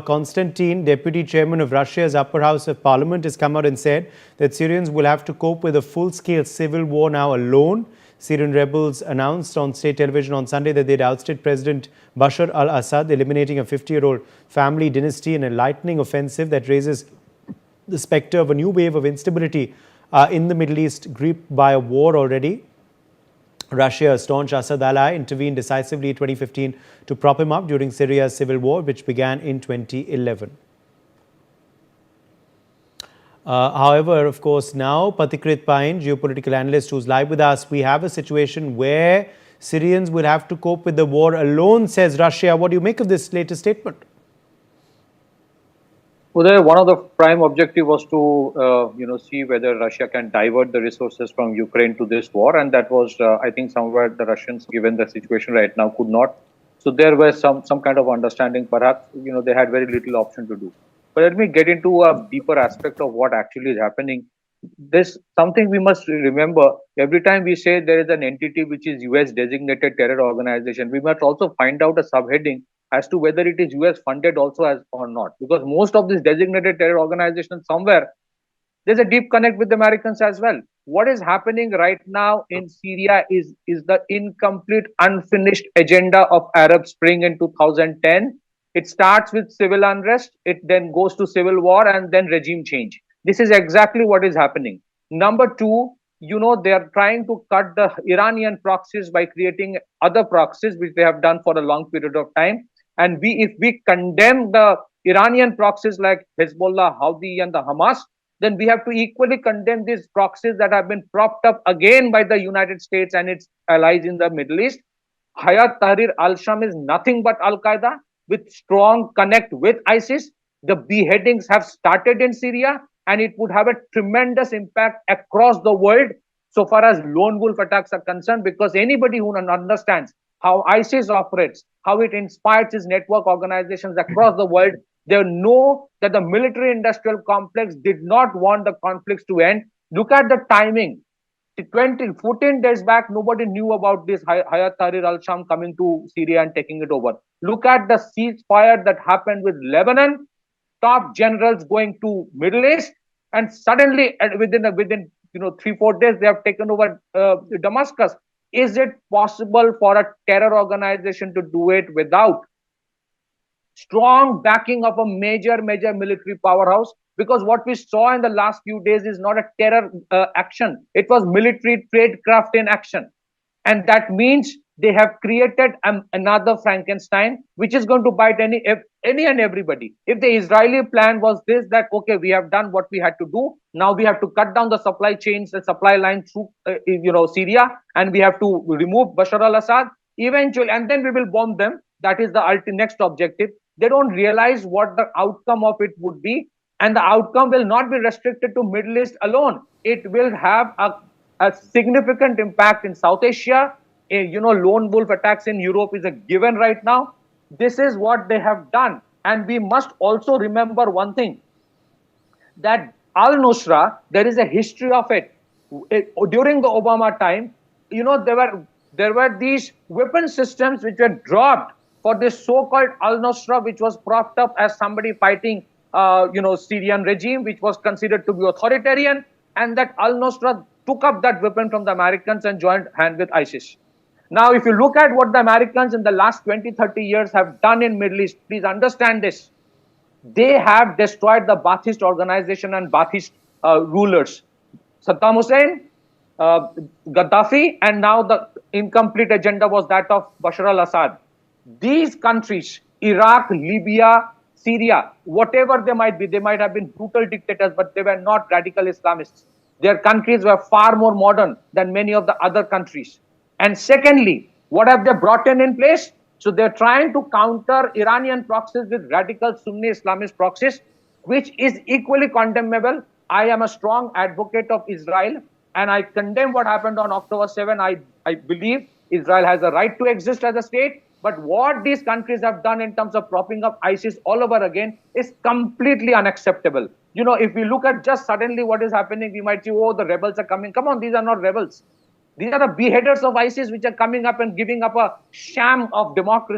Konstantin, deputy chairman of Russia's upper house of parliament, has come out and said that Syrians will have to cope with a full-scale civil war now alone. Syrian rebels announced on state television on Sunday that they'd ousted President Bashar al-Assad, eliminating a 50-year-old family dynasty in a lightning offensive that raises the specter of a new wave of instability in the Middle East, gripped by a war already. Russia, a staunch Assad ally, intervened decisively in 2015 to prop him up during Syria's civil war, which began in 2011. However, of course, now Pathikrit Pain, geopolitical analyst who's live with us, we have a situation where Syrians will have to cope with the war alone, says Russia. What do you make of this latest statement? Uday, one of the prime objective was to, see whether Russia can divert the resources from Ukraine to this war, and that was, I think, somewhere the Russians, given the situation right now, could not. So there was some kind of understanding. Perhaps, they had very little option to do. But let me get into a deeper aspect of what actually is happening. There's something we must remember. Every time we say there is an entity which is US designated terror organization, we must also find out a subheading as to whether it is US funded also as or not. Because most of these designated terror organizations, somewhere, there's a deep connect with the Americans as well. What is happening right now in Syria is the incomplete, unfinished agenda of Arab Spring in 2010. It starts with civil unrest, it then goes to civil war, and then regime change. This is exactly what is happening. Number two, they are trying to cut the Iranian proxies by creating other proxies, which they have done for a long period of time. And if we condemn the Iranian proxies like Hezbollah, Houthi, and the Hamas, then we have to equally condemn these proxies that have been propped up again by the United States and its allies in the Middle East. Hayat Tahrir al-Sham is nothing but Al-Qaeda with strong connect with ISIS. The beheadings have started in Syria, and it would have a tremendous impact across the world so far as lone wolf attacks are concerned, because anybody who understands how ISIS operates, how it inspires its network organizations across the world, they know that the military-industrial complex did not want the conflicts to end. Look at the timing. 14 days back, nobody knew about this Hayat Tahrir al-Sham coming to Syria and taking it over. Look at the ceasefire that happened with Lebanon, top generals going to Middle East, and suddenly within 3-4 days, they have taken over Damascus. Is it possible for a terror organization to do it without strong backing of a major military powerhouse? Because what we saw in the last few days is not a terror action. It was military tradecraft in action. And that means they have created another Frankenstein, which is going to bite any and everybody. If the Israeli plan was this, that, okay, we have done what we had to do. Now we have to cut down the supply chains, the supply line through, Syria, and we have to remove Bashar al-Assad eventually, and then we will bomb them. That is the next objective. They don't realize what the outcome of it would be. And the outcome will not be restricted to Middle East alone. It will have a significant impact in South Asia. Lone wolf attacks in Europe is a given right now. This is what they have done. And we must also remember one thing, that al-Nusra, there is a history of it. During the Obama time, there were these weapon systems which were dropped for this so-called al-Nusra, which was propped up as somebody fighting Syrian regime, which was considered to be authoritarian, and that al-Nusra took up that weapon from the Americans and joined hand with ISIS. Now, if you look at what the Americans in the last 20-30 years have done in Middle East, please understand this. They have destroyed the Ba'athist organization and Ba'athist rulers. Saddam Hussein, Gaddafi, and now the incomplete agenda was that of Bashar al-Assad. These countries, Iraq, Libya, Syria, whatever they might have been brutal dictators, but they were not radical Islamists. Their countries were far more modern than many of the other countries. And secondly, what have they brought in place? So they're trying to counter Iranian proxies with radical Sunni Islamist proxies, which is equally condemnable. I am a strong advocate of Israel, and I condemn what happened on October 7. I believe Israel has a right to exist as a state. But what these countries have done in terms of propping up ISIS all over again is completely unacceptable. If we look at just suddenly what is happening, we might say, oh, the rebels are coming. Come on, these are not rebels. These are the beheaders of ISIS which are coming up and giving up a sham of democracy.